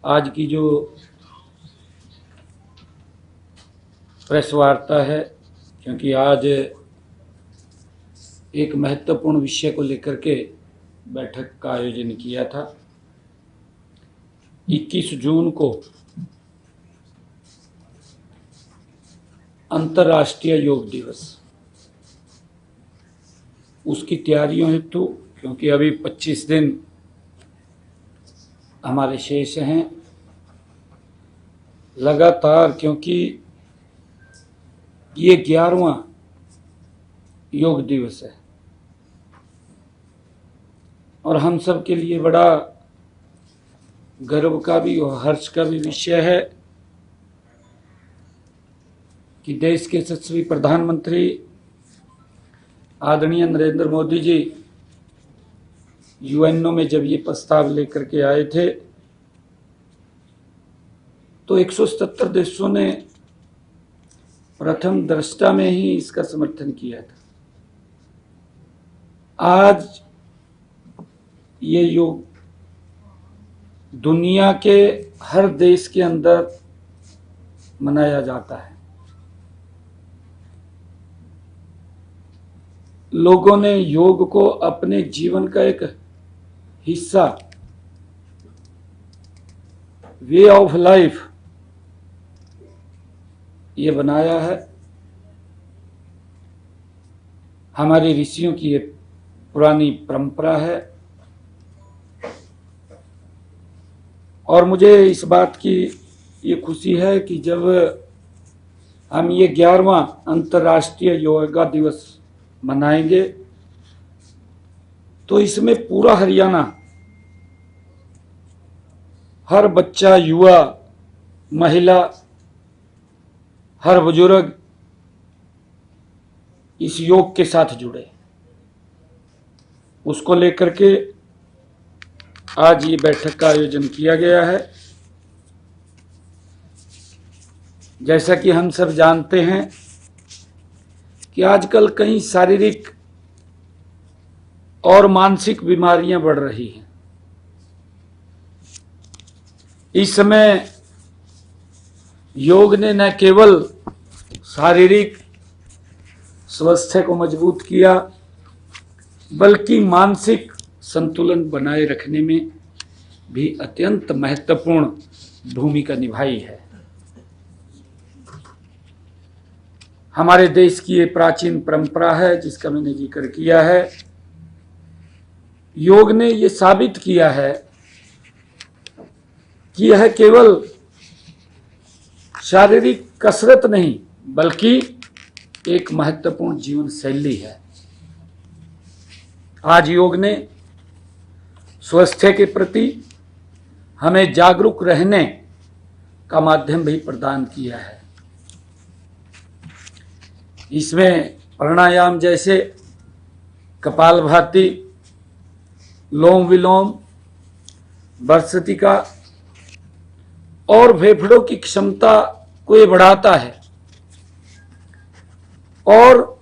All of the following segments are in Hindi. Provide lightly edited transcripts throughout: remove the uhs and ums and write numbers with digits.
आज की जो प्रेस वार्ता है, क्योंकि आज एक महत्वपूर्ण विषय को लेकर के बैठक का आयोजन किया था। 21 जून को अंतर्राष्ट्रीय योग दिवस, उसकी तैयारियों हेतु, क्योंकि अभी 25 दिन हमारे शेष हैं लगातार, क्योंकि ये 11वां योग दिवस है और हम सब के लिए बड़ा गर्व का भी और हर्ष का भी विषय है कि देश के यशस्वी प्रधानमंत्री आदरणीय नरेंद्र मोदी जी यूएनओ में जब ये प्रस्ताव लेकर के आए थे तो 177 देशों ने प्रथम दृष्टया में ही इसका समर्थन किया था। आज ये योग दुनिया के हर देश के अंदर मनाया जाता है। लोगों ने योग को अपने जीवन का एक हिस्सा, वे ऑफ लाइफ ये बनाया है। हमारे ऋषियों की ये पुरानी परंपरा है और मुझे इस बात की ये खुशी है कि जब हम ये 11वां अंतर्राष्ट्रीय योगा दिवस मनाएंगे तो इसमें पूरा हरियाणा, हर बच्चा, युवा, महिला, हर बुजुर्ग इस योग के साथ जुड़े। उसको लेकर के आज ये बैठक का आयोजन किया गया है। जैसा कि हम सब जानते हैं कि आजकल कई शारीरिक और मानसिक बीमारियां बढ़ रही हैं। इस समय योग ने न केवल शारीरिक स्वास्थ्य को मजबूत किया, बल्कि मानसिक संतुलन बनाए रखने में भी अत्यंत महत्वपूर्ण भूमिका निभाई है। हमारे देश की ये प्राचीन परंपरा है जिसका मैंने जिक्र किया है। योग ने ये साबित किया है कि यह केवल शारीरिक कसरत नहीं, बल्कि एक महत्वपूर्ण जीवन शैली है। आज योग ने स्वास्थ्य के प्रति हमें जागरूक रहने का माध्यम भी प्रदान किया है। इसमें प्राणायाम जैसे कपालभाति, लोम विलोम, भस्त्रिका और फेफड़ों की क्षमता को ये बढ़ाता है और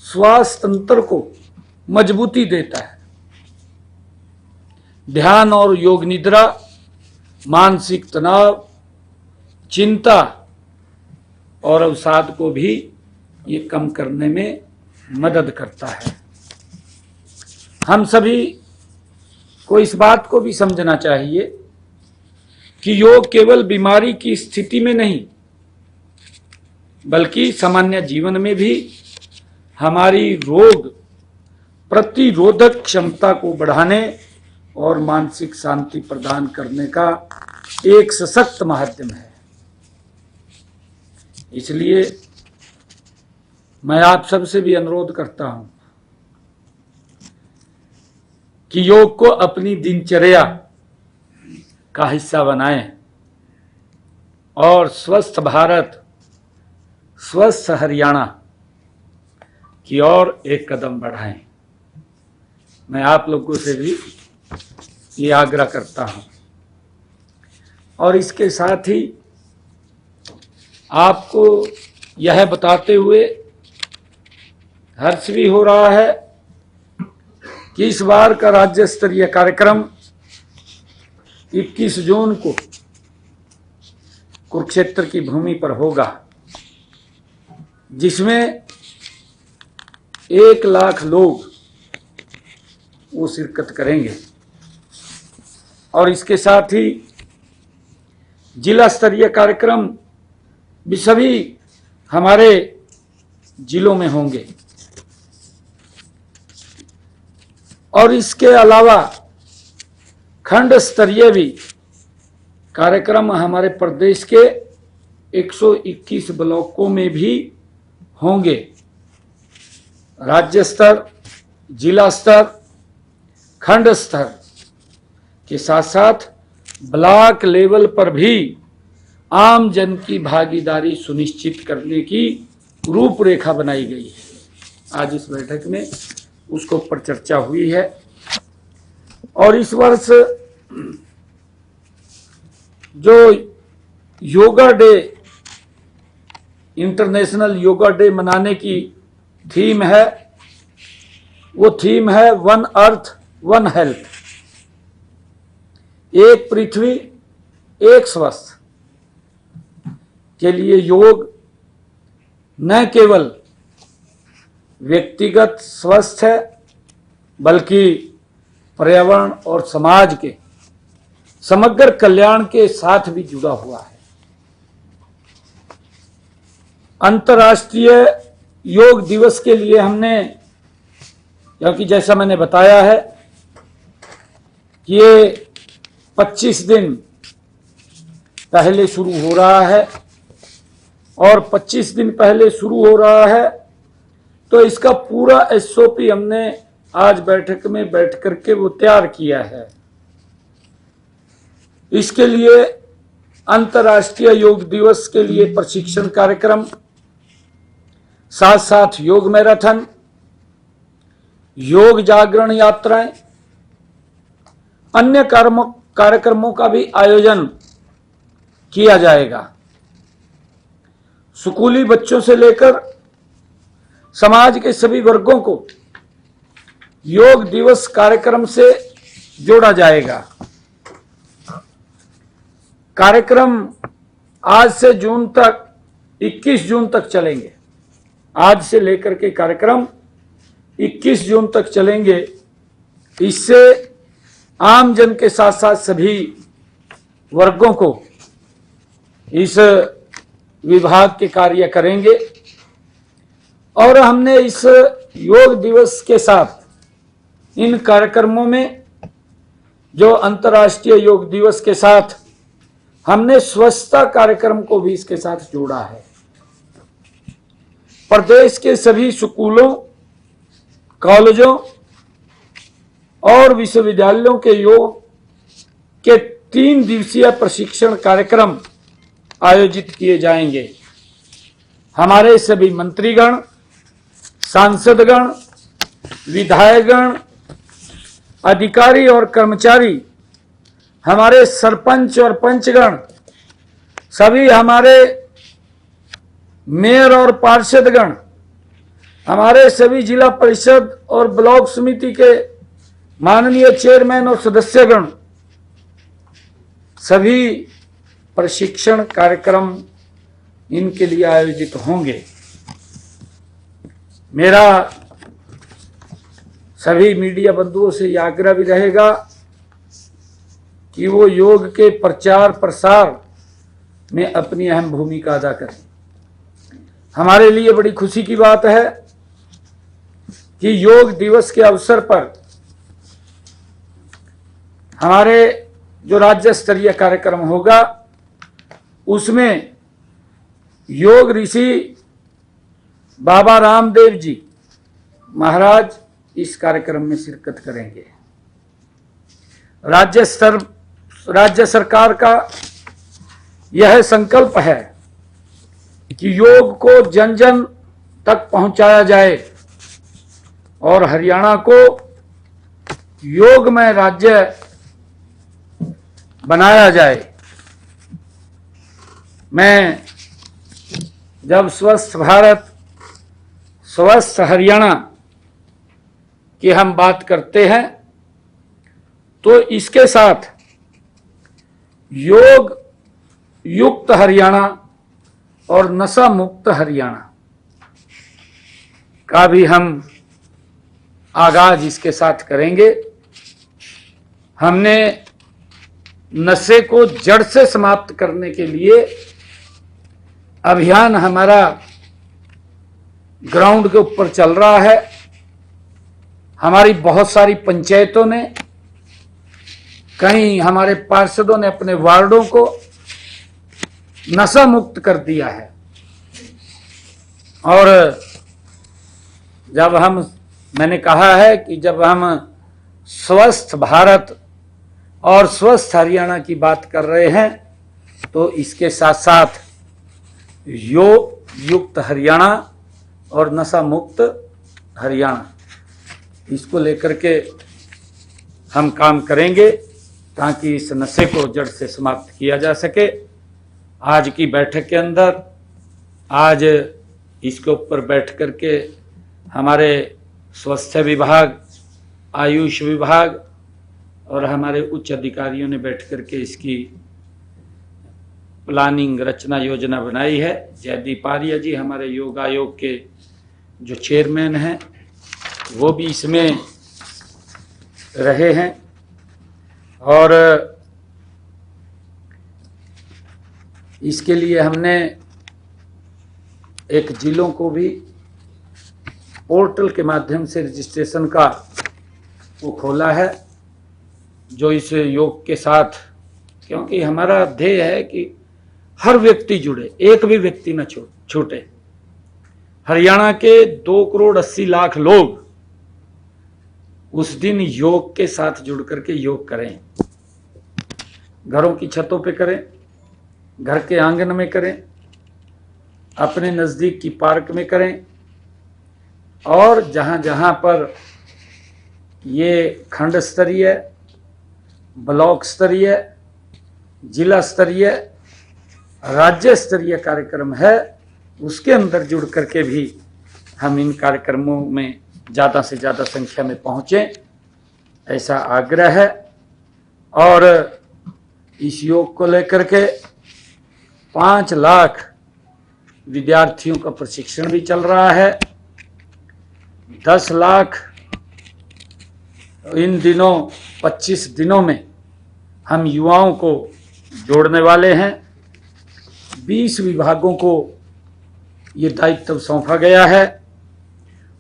श्वास तंत्र को मजबूती देता है। ध्यान और योग निद्रा मानसिक तनाव, चिंता और अवसाद को भी ये कम करने में मदद करता है। हम सभी को इस बात को भी समझना चाहिए कि योग केवल बीमारी की स्थिति में नहीं, बल्कि सामान्य जीवन में भी हमारी रोग प्रतिरोधक क्षमता को बढ़ाने और मानसिक शांति प्रदान करने का एक सशक्त माध्यम है। इसलिए मैं आप सबसे भी अनुरोध करता हूं कि योग को अपनी दिनचर्या का हिस्सा बनाएं और स्वस्थ भारत, स्वस्थ हरियाणा की ओर एक कदम बढ़ाएं। मैं आप लोगों से भी ये आग्रह करता हूं और इसके साथ ही आपको यह बताते हुए हर्ष भी हो रहा है कि इस बार का राज्य स्तरीय कार्यक्रम 21 जून को कुरुक्षेत्र की भूमि पर होगा, जिसमें 1 लाख लोग वो शिरकत करेंगे। और इसके साथ ही जिला स्तरीय कार्यक्रम भी सभी हमारे जिलों में होंगे। और इसके अलावा खंड स्तरीय भी कार्यक्रम हमारे प्रदेश के 121 ब्लॉकों में भी होंगे। राज्य स्तर, जिला स्तर, खंड स्तर के साथ साथ ब्लॉक लेवल पर भी आम जन की भागीदारी सुनिश्चित करने की रूपरेखा बनाई गई है। आज इस बैठक में उसको पर चर्चा हुई है। और इस वर्ष जो yoga day, international yoga day मनाने की थीम है, वो थीम है वन अर्थ वन हेल्थ, एक पृथ्वी एक स्वस्थ के लिए योग न केवल व्यक्तिगत स्वस्थ है बल्कि पर्यावरण और समाज के समग्र कल्याण के साथ भी जुड़ा हुआ है। अंतर्राष्ट्रीय योग दिवस के लिए हमने, क्योंकि जैसा मैंने बताया है कि ये 25 दिन पहले शुरू हो रहा है, और 25 दिन पहले शुरू हो रहा है तो इसका पूरा एसओपी हमने आज बैठक में बैठ करके वो तैयार किया है। इसके लिए अंतर्राष्ट्रीय योग दिवस के लिए प्रशिक्षण कार्यक्रम, साथ साथ योग मैराथन, योग जागरण यात्राएं, अन्य कार्यक्रमों का भी आयोजन किया जाएगा। स्कूली बच्चों से लेकर समाज के सभी वर्गों को योग दिवस कार्यक्रम से जोड़ा जाएगा। कार्यक्रम आज से जून तक 21 जून तक चलेंगे। आज से लेकर के कार्यक्रम 21 जून तक चलेंगे। इससे आम जन के साथ साथ सभी वर्गों को इस विभाग के कार्य करेंगे। और हमने इस योग दिवस के साथ इन कार्यक्रमों में, जो अंतर्राष्ट्रीय योग दिवस के साथ हमने स्वच्छता कार्यक्रम को भी इसके साथ जोड़ा है। प्रदेश के सभी स्कूलों, कॉलेजों और विश्वविद्यालयों के योग के 3 दिवसीय प्रशिक्षण कार्यक्रम आयोजित किए जाएंगे। हमारे सभी मंत्रीगण, सांसदगण, विधायकगण, अधिकारी और कर्मचारी, हमारे सरपंच और पंचगण, सभी हमारे मेयर और पार्षदगण, हमारे सभी जिला परिषद और ब्लॉक समिति के माननीय चेयरमैन और सदस्यगण, सभी प्रशिक्षण कार्यक्रम इनके लिए आयोजित होंगे। मेरा सभी मीडिया बंधुओं से यह आग्रह भी रहेगा कि वो योग के प्रचार प्रसार में अपनी अहम भूमिका अदा करें। हमारे लिए बड़ी खुशी की बात है कि योग दिवस के अवसर पर हमारे जो राज्य स्तरीय कार्यक्रम होगा उसमें योग ऋषि बाबा रामदेव जी महाराज इस कार्यक्रम में शिरकत करेंगे। राज्य सरकार का यह संकल्प है कि योग को जन जन तक पहुंचाया जाए और हरियाणा को योगमय राज्य बनाया जाए। मैं जब स्वस्थ भारत, स्वस्थ हरियाणा की हम बात करते हैं तो इसके साथ योग युक्त हरियाणा और नशा मुक्त हरियाणा का भी हम आगाज इसके साथ करेंगे। हमने नशे को जड़ से समाप्त करने के लिए अभियान हमारा ग्राउंड के ऊपर चल रहा है। हमारी बहुत सारी पंचायतों ने, कई हमारे पार्षदों ने अपने वार्डों को नशा मुक्त कर दिया है। और मैंने कहा है कि जब हम स्वस्थ भारत और स्वस्थ हरियाणा की बात कर रहे हैं तो इसके साथ साथ युक्त हरियाणा और नशा मुक्त हरियाणा, इसको लेकर के हम काम करेंगे ताकि इस नशे को जड़ से समाप्त किया जा सके। आज की बैठक के अंदर आज इसके ऊपर बैठ करके हमारे स्वास्थ्य विभाग, आयुष विभाग और हमारे उच्च अधिकारियों ने बैठ करके इसकी प्लानिंग रचना योजना बनाई है। जयदीप आर्य जी हमारे योग आयोग के जो चेयरमैन हैं वो भी इसमें रहे हैं। और इसके लिए हमने एक जिलों को भी पोर्टल के माध्यम से रजिस्ट्रेशन का वो खोला है, जो इस योग के साथ, क्योंकि हमारा ध्येय है कि हर व्यक्ति जुड़े, एक भी व्यक्ति न छूटे। हरियाणा के 2,80,00,000 लोग उस दिन योग के साथ जुड़ करके योग करें। घरों की छतों पे करें, घर के आंगन में करें, अपने नजदीक की पार्क में करें, और जहां जहां पर ये खंड स्तरीय, ब्लॉक स्तरीय, जिला स्तरीय, राज्य स्तरीय कार्यक्रम है, उसके अंदर जुड़ करके भी हम इन कार्यक्रमों में ज़्यादा से ज़्यादा संख्या में पहुँचें, ऐसा आग्रह है। और इस योग को लेकर के 5 लाख विद्यार्थियों का प्रशिक्षण भी चल रहा है। 10 लाख इन दिनों 25 दिनों में हम युवाओं को जोड़ने वाले हैं। 20 विभागों को ये दायित्व सौंपा गया है।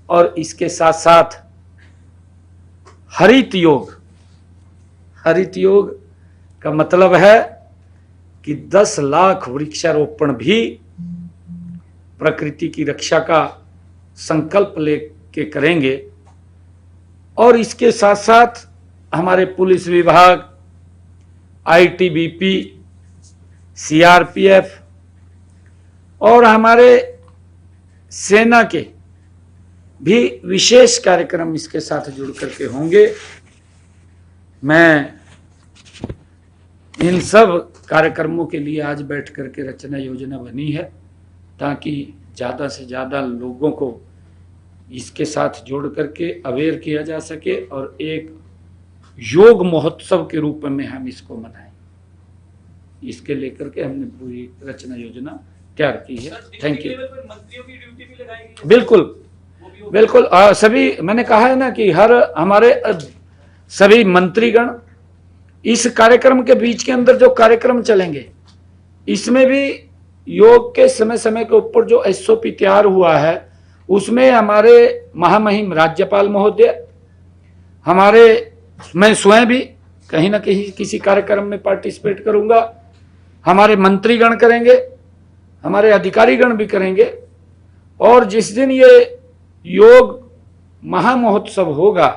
और इसके साथ साथ हरित योग का मतलब है कि 10 लाख वृक्षारोपण भी प्रकृति की रक्षा का संकल्प लेके करेंगे। और इसके साथ साथ हमारे पुलिस विभाग, आईटीबीपी, सीआरपीएफ और हमारे सेना के भी विशेष कार्यक्रम इसके साथ जुड़ करके होंगे। मैं इन सब कार्यक्रमों के लिए आज बैठ करके रचना योजना बनी है, ताकि ज़्यादा से ज़्यादा लोगों को इसके साथ जोड़ करके अवेयर किया जा सके और एक योग महोत्सव के रूप में हम इसको मनाएं। इसके लेकर के हमने पूरी रचना योजना तैयार की है। Thank you. मंत्रियों की ड्यूटी भी लगाएंगे? बिल्कुल सभी, मैंने कहा है ना कि हमारे सभी मंत्रीगण इस कार्यक्रम के बीच के अंदर जो कार्यक्रम चलेंगे, इसमें भी योग के समय समय के ऊपर जो एसओपी तैयार हुआ है, उसमें हमारे महामहिम राज्यपाल महोदय, मैं स्वयं भी कहीं ना कहीं किसी कार्यक्रम में पार्टिसिपेट करूंगा, हमारे मंत्रीगण करेंगे, हमारे अधिकारीगण भी करेंगे। और जिस दिन ये योग महामहोत्सव होगा,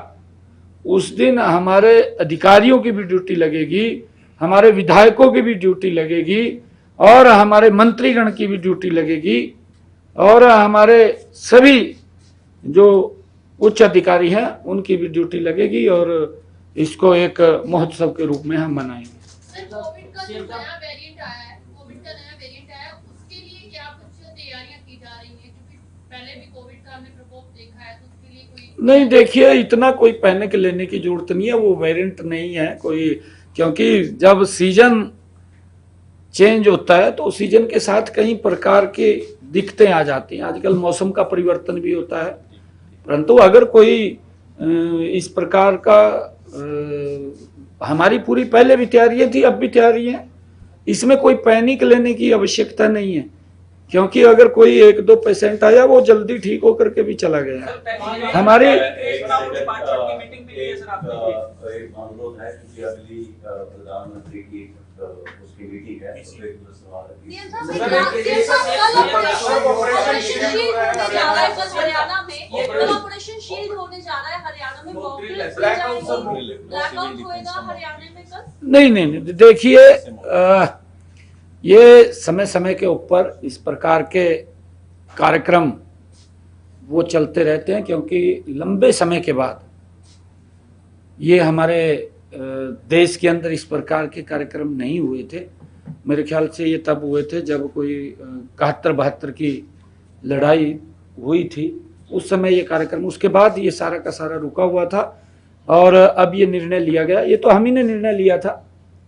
उस दिन हमारे अधिकारियों की भी ड्यूटी लगेगी, हमारे विधायकों की भी ड्यूटी लगेगी, और हमारे मंत्रीगण की भी ड्यूटी लगेगी, और हमारे सभी जो उच्च अधिकारी हैं उनकी भी ड्यूटी लगेगी, और इसको एक महोत्सव के रूप में हम मनाएंगे। कोविड का जो नया वेरिएंट आया है, उसके लिए क्या कुछ तैयारियां की जा रही हैं? क्योंकि पहले भी कोविड का हमने प्रकोप देखा है, तो उसके लिए कोई नहीं, देखिए इतना कोई पैनिक लेने की जरूरत नहीं है। वो वेरिएंट नहीं है कोई, क्योंकि जब सीजन चेंज होता है तो सीजन के साथ कई प्रकार के दिक्कतें आ जाती हैं। आजकल मौसम का परिवर्तन भी होता है, परंतु अगर कोई इस प्रकार का हमारी पूरी पहले भी तैयारियां थी, अब भी तैयारी है, इसमें कोई पैनिक लेने की आवश्यकता नहीं है, क्योंकि अगर कोई 1-2 पेशेंट आया वो जल्दी ठीक होकर के भी चला गया। हमारी एक अनुरोध है क्योंकि अगली प्रधानमंत्री की उसकी मीटिंग है, उसपे एक सवाल ऑपरेशन शील्ड होने जा रहा है हरियाणा में, ब्लैकआउट होएगा हरियाणा में कल? नहीं, देखिए ये समय समय के ऊपर इस प्रकार के कार्यक्रम वो चलते रहते हैं, क्योंकि लंबे समय के बाद ये हमारे देश के अंदर इस प्रकार के कार्यक्रम नहीं हुए थे। मेरे ख्याल से ये तब हुए थे जब कोई 71-72 की लड़ाई हुई थी, उस समय ये कार्यक्रम, उसके बाद ये सारा का सारा रुका हुआ था और अब ये निर्णय लिया गया। ये तो हम ही ने निर्णय लिया था,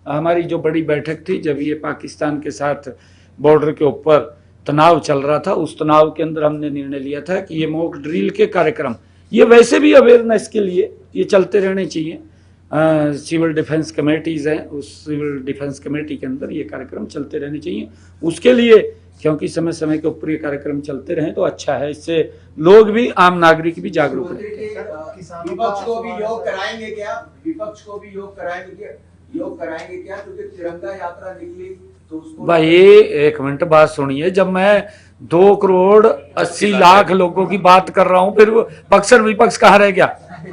हमारी जो बड़ी बैठक थी जब ये पाकिस्तान के साथ बॉर्डर के ऊपर तनाव चल रहा था, उस तनाव के अंदर हमने निर्णय लिया था कि ये मॉक ड्रिल के कार्यक्रम, ये वैसे भी अवेयरनेस के लिए ये चलते रहने चाहिए। सिविल डिफेंस कमेटीज़ हैं, उस सिविल डिफेंस कमेटी के अंदर ये कार्यक्रम चलते रहने चाहिए उसके लिए, क्योंकि समय समय के ऊपर ये कार्यक्रम चलते रहें तो अच्छा है, इससे लोग भी, आम नागरिक भी जागरूक रहें। विपक्ष को भी योग कराएंगे क्या? विपक्ष को भी योग कराएंगे क्या? क्योंकि तिरंगा यात्रा निकली तो उसको भाई एक मिनट बात सुनिए, जब मैं 2 करोड़ 80 लाख लोगों की बात कर रहा हूँ, फिर पक्ष और विपक्ष कहाँ रह गया?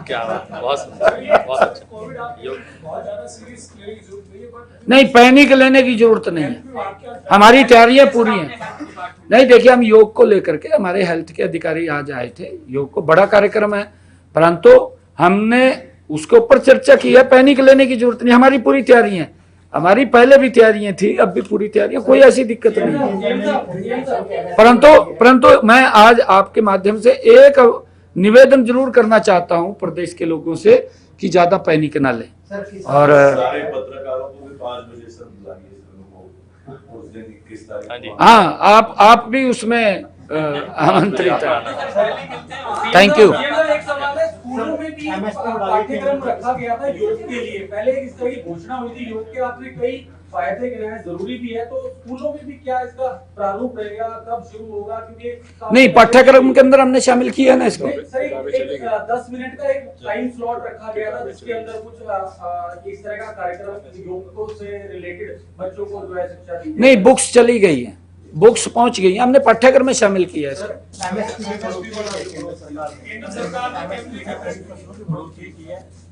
क्या बहुत अच्छा। नहीं, पैनिक लेने की जरूरत नहीं है, हमारी तैयारियां पूरी हैं। नहीं देखिए, हम योग को लेकर के, हमारे हेल्थ के अधिकारी आज आए थे, योग को बड़ा कार्यक्रम है, परंतु हमने उसके ऊपर चर्चा की है, पैनिक लेने की जरूरत नहीं, हमारी पूरी तैयारी है, हमारी पहले भी तैयारियां थी, अब भी पूरी तैयारियां, कोई ऐसी दिक्कत नहीं है। परंतु मैं आज आपके माध्यम से एक निवेदन जरूर करना चाहता हूं प्रदेश के लोगों से कि ज्यादा पैनिक ना लें। और सारे पत्रकारों को भी 5 बजे से बुलाइए उस दिन किस तारीख। हाँ, आप भी उसमें आमंत्रित हैं। Thank you. एक सवाल है, स्कूलों में भी पाठ्यक्रम रखा गया था योग के लिए, पहले इस तरह की घोषणा हुई थी, योग के आपने कई फायदे गिनाए, जरूरी भी है, तो स्कूलों में भी क्या इसका प्रारूप रहेगा, कब शुरू होगा? क्योंकि नहीं, पाठ्यक्रम के अंदर हमने शामिल किया ना इसको। सर एक 10 मिनट का एक टाइम स्लॉट रखा गया था जिसके अंदर कुछ इस तरह का कार्यक्रम योग को से रिलेटेड बच्चों को जो है शिक्षा दी। नहीं, बुक्स चली गई है, बुक्स पहुंच गई है, हमने पाठ्यक्रम में शामिल किया है इसको। केंद्र सरकार ने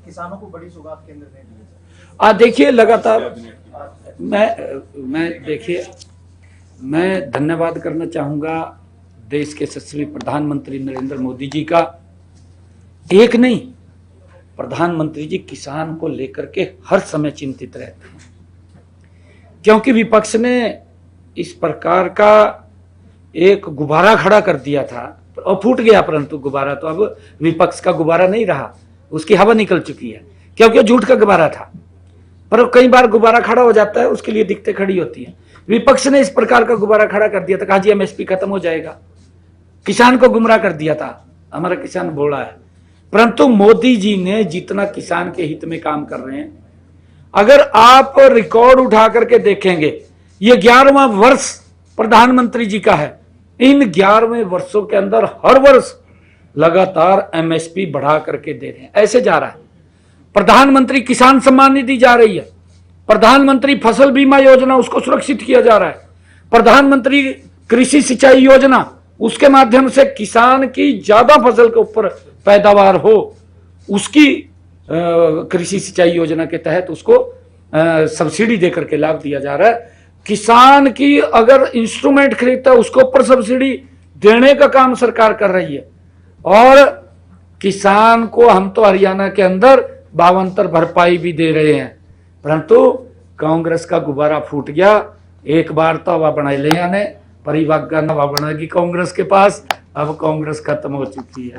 किसानों को बड़ी सौगात केंद्र ने दी। देखिए लगातार मैं धन्यवाद करना चाहूंगा देश के यशस्वी प्रधानमंत्री नरेंद्र मोदी जी का। एक नहीं, प्रधानमंत्री जी किसान को लेकर के हर समय चिंतित रहते हैं, क्योंकि विपक्ष ने इस प्रकार का एक गुब्बारा खड़ा कर दिया था और फूट गया, परंतु गुब्बारा तो अब विपक्ष का गुब्बारा नहीं रहा, उसकी हवा निकल चुकी है, क्योंकि झूठ का गुब्बारा था। पर कई बार गुब्बारा खड़ा हो जाता है, उसके लिए दिक्कतें खड़ी होती हैं। विपक्ष ने इस प्रकार का गुब्बारा खड़ा कर दिया था, कहा जी एमएसपी खत्म हो जाएगा, किसान को गुमराह कर दिया था, हमारा किसान भोला है। परंतु मोदी जी ने जितना किसान के हित में काम कर रहे हैं, अगर आप रिकॉर्ड उठा करके देखेंगे, ये 11वां वर्ष प्रधानमंत्री जी का है, इन 11वें वर्षों के अंदर हर वर्ष लगातार एमएसपी बढ़ा करके दे रहे हैं, ऐसे जा रहा है। प्रधानमंत्री किसान सम्मान निधि जा रही है, प्रधानमंत्री फसल बीमा योजना उसको सुरक्षित किया जा रहा है, प्रधानमंत्री कृषि सिंचाई योजना, उसके माध्यम से किसान की ज्यादा फसल के ऊपर पैदावार हो, उसकी कृषि सिंचाई योजना के तहत उसको सब्सिडी देकर के लाभ दिया जा रहा है। किसान की अगर इंस्ट्रूमेंट खरीदता है उसके ऊपर सब्सिडी देने का काम सरकार कर रही है। और किसान को हम तो हरियाणा के अंदर 52 भरपाई भी दे रहे हैं, परंतु कांग्रेस का गुब्बारा फूट गया। एक बार तो हवा बनाई ले आने परिवार का हवा बनाएगी कांग्रेस के पास, अब कांग्रेस खत्म हो चुकी है।